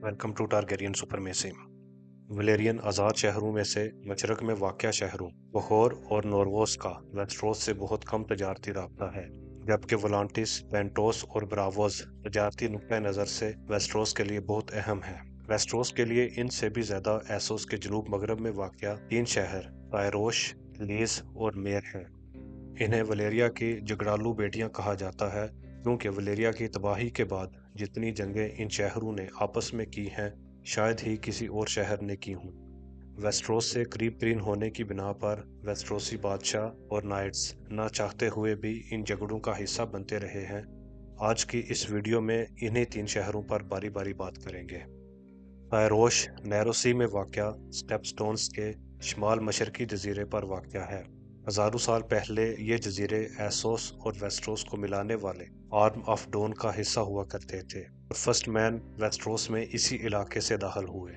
Welcome to Targaryen supremacy. Valyrian आज़ाद शहरों में से मशरक में वाक़या शहरों बहोर और नॉर्वोस का वेस्टरोस से बहुत कम तजारती राब्ता है, जबकि वोलांटिस, पेंटोस और ब्रावोस तजारती नुक्ता नज़र से वेस्टरोस के लिए बहुत अहम है। वेस्टरोस के लिए इनसे भी ज़्यादा एसोस के जनूब मगरब में वाक़या 3 शहर तायरोश, लीज और मेर हैं। इन्हें वलेरिया की जगड़ालू बेटियां कहा जाता है, क्योंकि वलेरिया की तबाही के बाद जितनी जंगें इन शहरों ने आपस में की हैं, शायद ही किसी और शहर ने की हों। वेस्टरोस से करीब तरीन होने की बिना पर वेस्टरोसी बादशाह और नाइट्स ना चाहते हुए भी इन झगड़ों का हिस्सा बनते रहे हैं। आज की इस वीडियो में इन्हीं 3 शहरों पर बारी बारी बात करेंगे। तायरोश नैरो सी में वाक़या स्टेपस्टोन्स के शुमाल मशरकी जजीरे पर वाक़या है। हज़ारों साल पहले ये जजीरे एसोस और वेस्टरोस को मिलाने वाले आर्म ऑफ डोन का हिस्सा हुआ करते थे और फर्स्ट मैन वेस्टरोस में इसी इलाके से दाखिल हुए।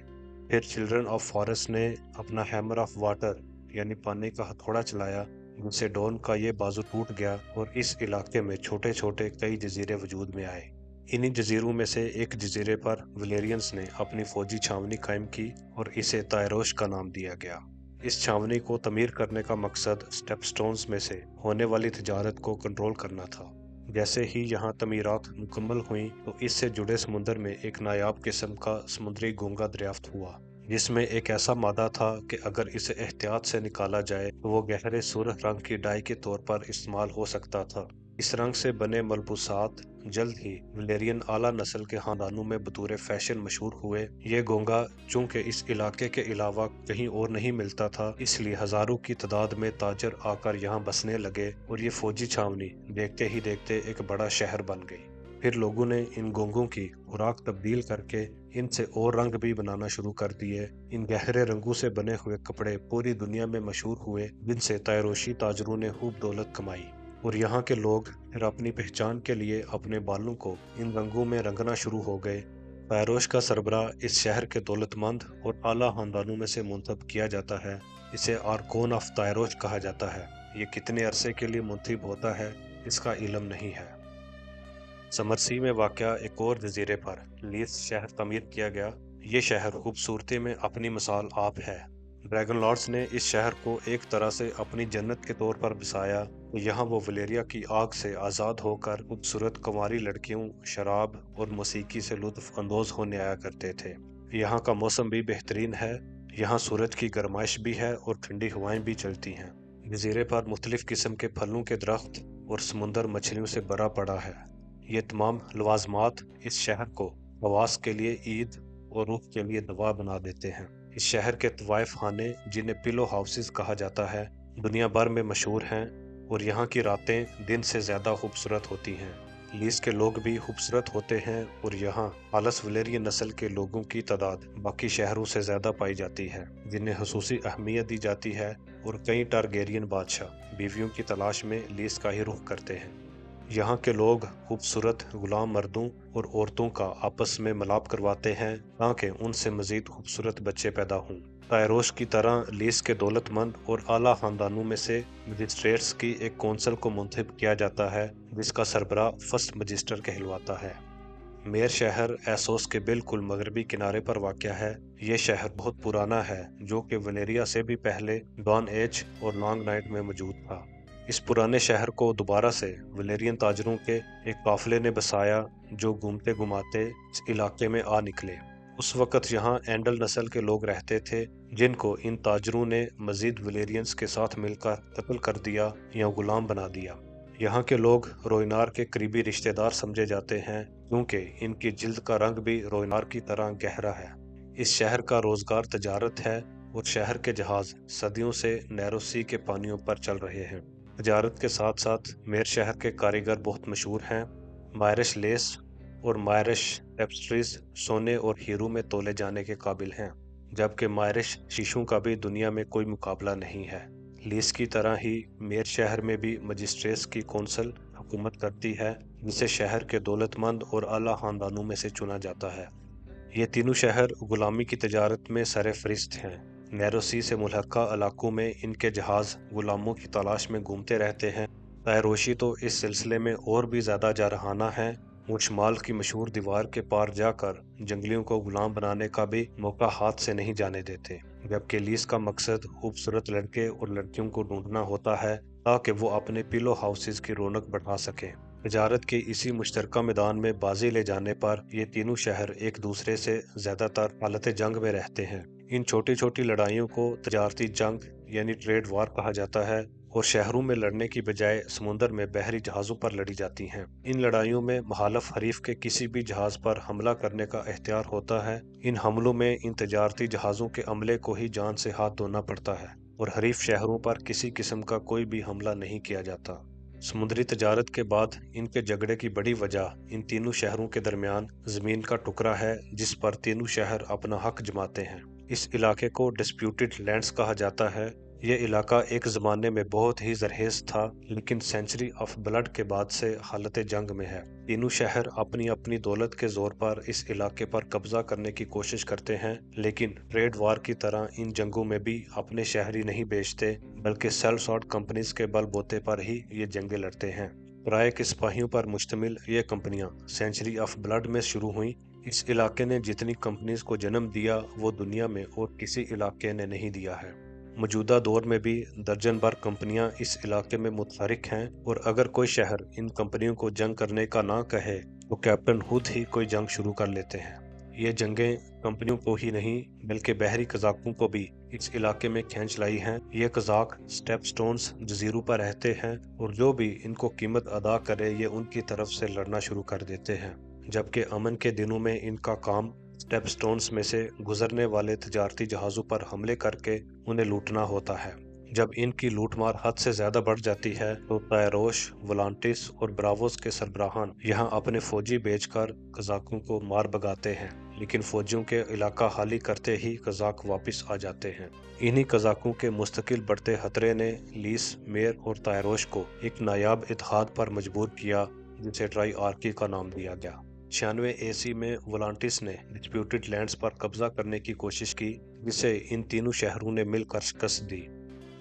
फिर चिल्ड्रन ऑफ फॉरेस्ट ने अपना हैमर ऑफ वाटर यानी पानी का हथौड़ा चलाया, जिससे डोन का ये बाजू टूट गया और इस इलाके में छोटे छोटे कई जजीरे वजूद में आए। इन्हीं जजीरों में से एक जजीरे पर वलेरियंस ने अपनी फौजी छावनी कायम की और इसे तायरोश का नाम दिया गया। इस छावनी को तमीर करने का मकसद स्टेपस्टोन्स में से होने वाली तिजारत को कंट्रोल करना था। जैसे ही यहाँ तमीरात मुकम्मल हुई तो इससे जुड़े समुंदर में एक नायाब किस्म का समुद्री घोंघा दरियाफ्त हुआ, जिसमें एक ऐसा मादा था कि अगर इसे एहतियात से निकाला जाए तो वो गहरे सुर्ख रंग की डाई के तौर पर इस्तेमाल हो सकता था। इस रंग से बने मलबूसात जल्द ही वलेरियन आला नस्ल के खानदानों में बतौर फैशन मशहूर हुए। ये घोंघा चूंकि इस इलाके के अलावा कहीं और नहीं मिलता था, इसलिए हजारों की तादाद में ताजर आकर यहाँ बसने लगे और ये फौजी छावनी देखते ही देखते एक बड़ा शहर बन गई। फिर लोगों ने इन घोंघों की खुराक तब्दील करके इनसे और रंग भी बनाना शुरू कर दिए। इन गहरे रंगों से बने हुए कपड़े पूरी दुनिया में मशहूर हुए, जिनसे तायरोशी ताजरों ने खूब दौलत कमाई और यहाँ के लोग फिर अपनी पहचान के लिए अपने बालों को इन रंगों में रंगना शुरू हो गए। तायरोश का सरबराह इस शहर के दौलतमंद और आला खानदानों में से मुंतब किया जाता है। इसे आर्कोन ऑफ तायरोश कहा जाता है। ये कितने अरसे के लिए मुंतब होता है, इसका इल्म नहीं है। समरसी में वाक़या एक और जजीरे पर लीस शहर तमीर किया गया। ये शहर खूबसूरती में अपनी मिसाल आप है। ड्रैगन लॉर्ड्स ने इस शहर को एक तरह से अपनी जन्नत के तौर पर बसाया। यहाँ वो वलेरिया की आग से आज़ाद होकर खूबसूरत कुंवारी लड़कियों, शराब और मौसीकी से लुत्फ अंदोज होने आया करते थे। यहाँ का मौसम भी बेहतरीन है। यहाँ सूरज की गर्माइश भी है और ठंडी हवाएं भी चलती हैं। जजीरे पर मुख्तलिफ किस्म के फलों के दरख्त और समुंदर मछलियों से भरा पड़ा है। ये तमाम लवाजमात इस शहर को हवास के लिए ईद और रूह के लिए दवा बना देते हैं। इस शहर के तवाइफ खाने, जिन्हें पिलो हाउसेस कहा जाता है, दुनिया भर में मशहूर हैं और यहाँ की रातें दिन से ज़्यादा खूबसूरत होती हैं। लीस के लोग भी खूबसूरत होते हैं और यहाँ आलस वलेरियन नस्ल के लोगों की तादाद बाकी शहरों से ज़्यादा पाई जाती है, जिन्हें खसूसी अहमियत दी जाती है और कई टारगेरियन बादशाह बीवियों की तलाश में लीस का ही रुख करते हैं। यहाँ के लोग खूबसूरत गुलाम मर्दों और औरतों का आपस में मिलाप करवाते हैं ताकि उनसे मजीद खूबसूरत बच्चे पैदा हों। तायरोश की तरह लीस के दौलतमंद और आला खानदानों में से मजिस्ट्रेट्स की एक कौंसल को मुंतखब किया जाता है, जिसका सरबराह फर्स्ट मजिस्टर कहलवाता है। मेर शहर एसोस के बिल्कुल मगरबी किनारे पर वाक़या है। ये शहर बहुत पुराना है, जो कि वलेरिया से भी पहले डॉन एज और लॉन्ग नाइट में मौजूद था। इस पुराने शहर को दोबारा से वलेरियन ताजरों के एक काफिले ने बसाया, जो घूमते घुमाते इस इलाके में आ निकले। उस वक़्त यहाँ एंडल नस्ल के लोग रहते थे, जिनको इन ताजरों ने मजीद वलेरियंस के साथ मिलकर कत्ल कर दिया या गुलाम बना दिया। यहाँ के लोग रोइनार के करीबी रिश्तेदार समझे जाते हैं, क्योंकि इनकी जिल्द का रंग भी रोइनार की तरह गहरा है। इस शहर का रोजगार तजारत है और शहर के जहाज सदियों से नैरो सी के पानियों पर चल रहे हैं। तजारत के साथ साथ मेर शहर के कारीगर बहुत मशहूर हैं। मायरिश लेस और मायरिश टेप्स्ट्रीज सोने और हीरो में तोले जाने के काबिल हैं, जबकि मायरिश शीशों का भी दुनिया में कोई मुकाबला नहीं है। लीस की तरह ही मेर शहर में भी मजिस्ट्रेट्स की कौंसल हुकूमत करती है, जिसे शहर के दौलतमंद और आला खानदानों में से चुना जाता है। ये तीनों शहर गुलामी की तजारत में सरफहरिस्त हैं। नैरो सी से मुल्हका इलाकों में इनके जहाज गुलामों की तलाश में घूमते रहते हैं। तायरोशी तो इस सिलसिले में और भी ज़्यादा जारहाना है। وہ شمال کی مشہور دیوار کے پار جا کر جنگلیوں کو غلام بنانے کا بھی موقع ہاتھ سے نہیں جانے دیتے، جبکہ لیس کا مقصد خوبصورت لڑکے اور لڑکیوں کو ڈھونڈنا ہوتا ہے تاکہ وہ اپنے پیلو ہاؤسز کی رونق بڑھا سکیں۔ تجارت کے اسی مشترکہ میدان میں بازی لے جانے پر یہ تینوں شہر ایک دوسرے سے زیادہ تر حالت جنگ میں رہتے ہیں۔ ان چھوٹی چھوٹی لڑائیوں کو تجارتی جنگ یعنی ٹریڈ وار کہا جاتا ہے، اور شہروں میں لڑنے کی بجائے سمندر میں بحری جہازوں پر لڑی جاتی ہیں۔ ان لڑائیوں میں مخالف حریف کے کسی بھی جہاز پر حملہ کرنے کا اختیار ہوتا ہے۔ ان حملوں میں ان تجارتی جہازوں کے عملے کو ہی جان سے ہاتھ دھونا پڑتا ہے، اور حریف شہروں پر کسی قسم کا کوئی بھی حملہ نہیں کیا جاتا۔ سمندری تجارت کے بعد ان کے جھگڑے کی بڑی وجہ ان تینوں شہروں کے درمیان زمین کا ٹکڑا ہے جس پر تینوں شہر اپنا حق جماتے ہیں۔ اس علاقے کو ڈسپیوٹڈ لینڈز کہا جاتا ہے۔ یہ علاقہ ایک زمانے میں بہت ہی زرخیز تھا، لیکن سینچری آف بلڈ کے بعد سے حالت جنگ میں ہے۔ تینوں شہر اپنی اپنی دولت کے زور پر اس علاقے پر قبضہ کرنے کی کوشش کرتے ہیں، لیکن ٹریڈ وار کی طرح ان جنگوں میں بھی اپنے شہری نہیں بیچتے، بلکہ سیل سارٹ کمپنیز کے بل بوتے پر ہی یہ جنگیں لڑتے ہیں۔ کرائے کے سپاہیوں پر مشتمل یہ کمپنیاں سینچری آف بلڈ میں شروع ہوئیں۔ اس علاقے نے جتنی کمپنیز کو جنم دیا وہ دنیا میں اور کسی علاقے نے نہیں دیا ہے۔ موجودہ دور میں بھی درجن بھر کمپنیاں اس علاقے میں متحرک ہیں، اور اگر کوئی شہر ان کمپنیوں کو جنگ کرنے کا نہ کہے تو کیپٹن خود ہی کوئی جنگ شروع کر لیتے ہیں۔ یہ جنگیں کمپنیوں کو ہی نہیں بلکہ بحری قزاقوں کو بھی اس علاقے میں کھینچ لائی ہیں۔ یہ قزاق سٹیپ سٹونز جزیروں پر رہتے ہیں، اور جو بھی ان کو قیمت ادا کرے یہ ان کی طرف سے لڑنا شروع کر دیتے ہیں، جبکہ امن کے دنوں میں ان کا کام سٹیپ سٹونز میں سے گزرنے والے تجارتی جہازوں پر حملے کر کے انہیں لوٹنا ہوتا ہے۔ جب ان کی لوٹ مار حد سے زیادہ بڑھ جاتی ہے تو تائروش، ولانٹس اور براووس کے سربراہان یہاں اپنے فوجی بھیج کر قزاقوں کو مار بھگاتے ہیں، لیکن فوجیوں کے علاقہ خالی کرتے ہی قزاق واپس آ جاتے ہیں۔ انہی قزاقوں کے مستقل بڑھتے خطرے نے لیس، میر اور تائروش کو ایک نایاب اتحاد پر مجبور کیا جسے ٹرائی آرکی کا نام دیا گیا۔ 96 AC میں ولانٹس نے ڈسپیوٹڈ لینڈز پر قبضہ کرنے کی کوشش کی، جسے ان تینوں شہروں نے مل کر شکست دی۔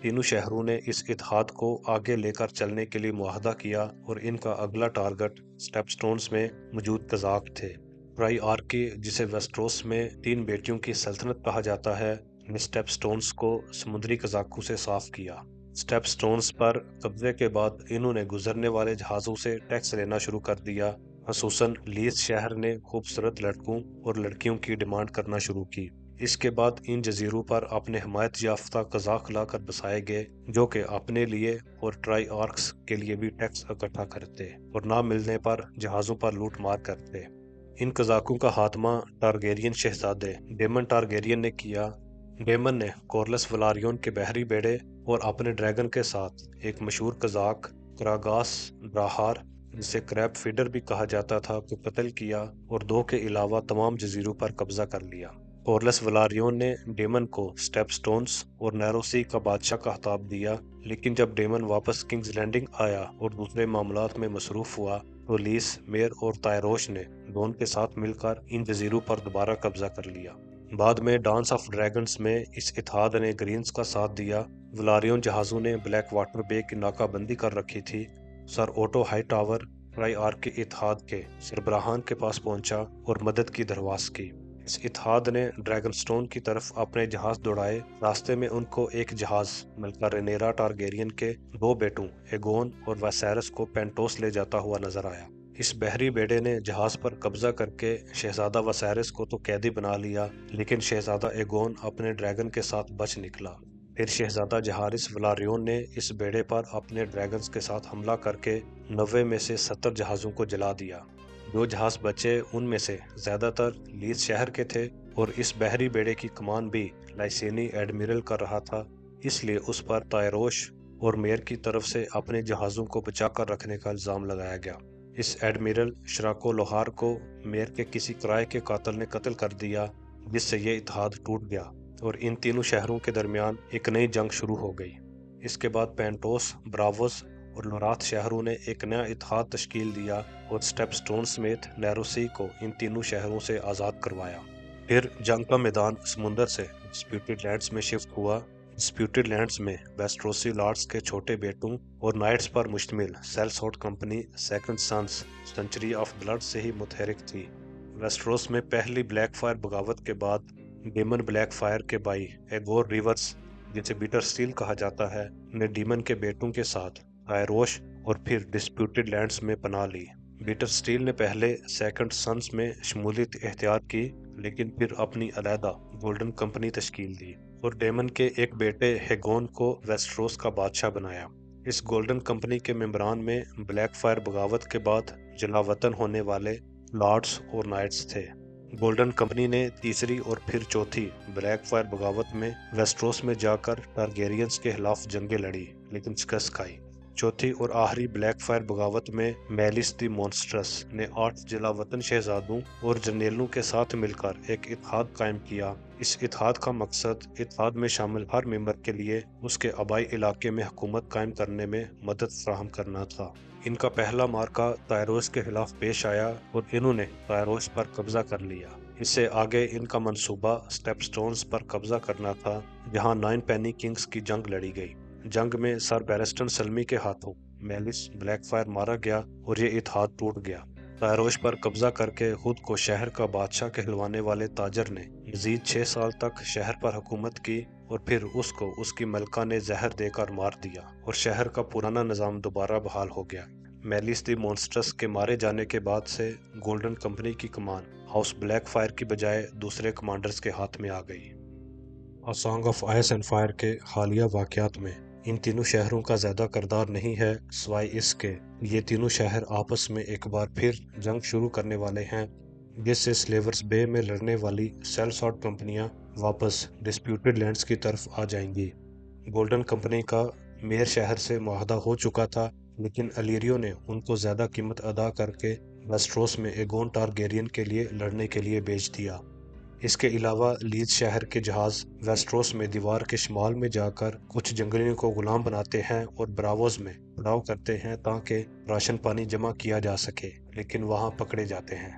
تینوں شہروں نے اس اتحاد کو آگے لے کر چلنے کے لیے معاہدہ کیا، اور ان کا اگلا ٹارگٹ سٹیپ سٹونز میں موجود قزاق تھے۔ ٹرائی آرکی، جسے ویسٹروس میں 3 بیٹیوں کی سلطنت کہا جاتا ہے، نے سٹیپ سٹونز کو سمندری قزاقوں سے صاف کیا۔ سٹیپ سٹونز پر قبضے کے بعد انہوں نے گزرنے والے جہازوں سے ٹیکس لینا شروع کر دیا۔ خصوصاً لیس شہر نے خوبصورت لڑکوں اور لڑکیوں کی ڈیمانڈ کرنا شروع کی۔ اس کے بعد ان جزیروں پر اپنے حمایت یافتہ قزاق لا کر بسائے گئے، جو کہ اپنے لیے اور ٹرائی آرکس کے لیے بھی ٹیکس اکٹھا کرتے اور نہ ملنے پر جہازوں پر لوٹ مار کرتے۔ ان قزاقوں کا خاتمہ ٹارگیرین شہزادے ڈیمن ٹارگیرین نے کیا۔ ڈیمن نے کورلس ولاریون کے بحری بیڑے اور اپنے ڈریگن کے ساتھ ایک مشہور قزاق کراگاس ڈراہار، جسے کریب فیڈر بھی کہا جاتا تھا، کو قتل کیا اور 2 کے علاوہ تمام جزیروں پر قبضہ کر لیا۔ کورلس ولاریون نے ڈیمن کو سٹیپ سٹونز اور نیرو سی کا بادشاہ کا خطاب دیا، لیکن جب ڈیمن واپس کنگز لینڈنگ آیا اور دوسرے معاملات میں مصروف ہوا تو لیس، میر اور تائروش نے ڈون کے ساتھ مل کر ان جزیروں پر دوبارہ قبضہ کر لیا۔ بعد میں ڈانس آف ڈریگنز میں اس اتحاد نے گرینز کا ساتھ دیا۔ ولاریون جہازوں نے بلیک واٹر بے کی ناکہ بندی کر رکھی تھی۔ سر اوٹو ہائی ٹاور ٹرائی آرکی اتحاد کے سربراہان کے پاس پہنچا اور مدد کی درخواست کی۔ اس اتحاد نے ڈریگن سٹون کی طرف اپنے جہاز دوڑائے۔ راستے میں ان کو ایک جہاز ملکہ رینیرا ٹارگیرین کے 2 بیٹوں ایگون اور ویسیرس کو پینٹوس لے جاتا ہوا نظر آیا۔ اس بحری بیڑے نے جہاز پر قبضہ کر کے شہزادہ ویسیرس کو تو قیدی بنا لیا، لیکن شہزادہ ایگون اپنے ڈریگن کے ساتھ بچ نکلا۔ پھر شہزادہ جہارس ولاریون نے اس بیڑے پر اپنے ڈریگنز کے ساتھ حملہ کر کے 90 میں سے 70 جہازوں کو جلا دیا۔ جو جہاز بچے ان میں سے زیادہ تر لیس شہر کے تھے، اور اس بحری بیڑے کی کمان بھی لائسینی ایڈمرل کر رہا تھا، اس لیے اس پر تائروش اور میر کی طرف سے اپنے جہازوں کو بچا کر رکھنے کا الزام لگایا گیا۔ اس ایڈمرل شراکو لوہار کو میر کے کسی کرائے کے قاتل نے قتل کر دیا، جس سے یہ اتحاد ٹوٹ گیا اور ان تینوں شہروں کے درمیان ایک نئی جنگ شروع ہو گئی۔ اس کے بعد پینٹوس، براووس اور لورات شہروں نے ایک نیا اتحاد تشکیل دیا اور سٹیپ سٹون سمیت نیرو سی کو ان تینوں شہروں سے آزاد کروایا۔ پھر جنگ کا میدان سمندر سے ڈسپیوٹڈ لینڈز میں شفٹ ہوا، डिस्प्यूटेड लैंड्स में वेस्ट्रोसी लॉर्ड्स के छोटे बेटों और नाइट्स पर मुश्तमिल sellsword company Second Sons Century of Blood से ही मुतहरिक थी। वेस्ट्रोस में पहली ब्लैक फायर बगावत के बाद डेमन ब्लैक फायर के भाई एगोर रिवर्स, जिसे बीटर स्टील कहा जाता है, ने डीमन के बेटों के साथ टायरोश और फिर डिस्प्यूटेड लैंड्स में पनाह ली। बीटर स्टील ने पहले सेकंड सन्स में शमूलियत इख्तियार की, लेकिन फिर अपनी अलहदा गोल्डन कंपनी तश्कील दी और डेमन के एक बेटे हेगोन को वेस्ट्रोस का बादशाह बनाया। इस गोल्डन कंपनी के मेंबरान में ब्लैक फायर बगावत के बाद जलावतन होने वाले लॉर्ड्स और नाइट्स थे। गोल्डन कंपनी ने तीसरी और फिर चौथी ब्लैक फायर बगावत में वेस्ट्रोस में जाकर टारगेरियंस के खिलाफ जंगें लड़ी, लेकिन शिकस्त खाई। चौथी और आखिरी ब्लैक फायर बगावत में मेलिस द मॉन्स्ट्रस ने 8 जलावतन शहजादों और जर्नेलों के साथ मिलकर एक इत्तेहाद कायम किया। इस इत्तेहाद का मकसद इत्तेहाद में शामिल हर मेंबर के लिए उसके आबाई इलाके में हुकूमत कायम करने में मदद फराहम करना था। इनका पहला मार्का तायरोस के खिलाफ पेश आया और इन्होंने तायरोस पर कब्जा कर लिया। इससे आगे इनका मंसूबा स्टेपस्टोन्स पर कब्जा करना था, जहां 9 पेनी किंग्स की जंग लड़ी गई। जंग में सर बैरिस्टन सलमी के हाथों मेलिस ब्लैक फायर मारा गया और ये इत्तेहाद टूट गया। तायरोश पर कब्जा करके खुद को शहर का बादशाह कहलवाने वाले ताजर ने मजीद 6 साल तक शहर पर हुकूमत की और फिर उसको उसकी मलका ने जहर देकर मार दिया और शहर का पुराना निज़ाम दोबारा बहाल हो गया। मेलिस द मॉन्स्टर्स के मारे जाने के बाद से गोल्डन कंपनी की कमान हाउस ब्लैक फायर की बजाय दूसरे कमांडर्स के हाथ में आ गई। A song of ice and fire के हालिया वाक़यात में इन तीनों शहरों का ज़्यादा किरदार नहीं है, सिवाय इसके ये तीनों शहर आपस में एक बार फिर जंग शुरू करने वाले हैं, जिससे स्लेवर्स बे में लड़ने वाली सेल्सॉर्ट कंपनियां वापस डिस्प्यूटेड लैंड्स की तरफ आ जाएंगी। गोल्डन कंपनी का मेयर शहर से मुआहदा हो चुका था, लेकिन अलीरियो ने उनको ज़्यादा कीमत अदा करके वेस्ट्रोस में एगोन टारगेरियन के लिए लड़ने के लिए भेज दिया। इसके अलावा लीज शहर के जहाज वेस्ट्रोस में दीवार के शुमाल में जाकर कुछ जंगलियों को गुलाम बनाते हैं और ब्रावोस में पड़ाव करते हैं ताकि राशन पानी जमा किया जा सके, लेकिन वहां पकड़े जाते हैं।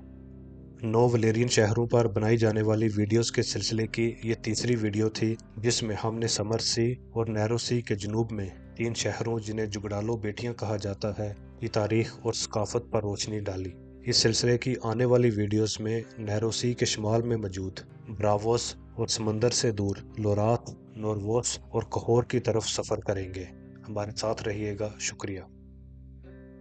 9 वलेरियन शहरों पर बनाई जाने वाली वीडियोस के सिलसिले की ये तीसरी वीडियो थी, जिसमें हमने समर सी और नैरो सी के जनूब में 3 शहरों जिन्हें जुगड़ालो बेटियां कहा जाता है की तारीख और सकाफत पर रोशनी डाली। इस सिलसिले की आने वाली वीडियोस में नैरो सी के शुमाल में मौजूद ब्रावोस और समंदर से दूर लोरात, नोरवोस और कहोर की तरफ सफ़र करेंगे। हमारे साथ रहिएगा। शुक्रिया।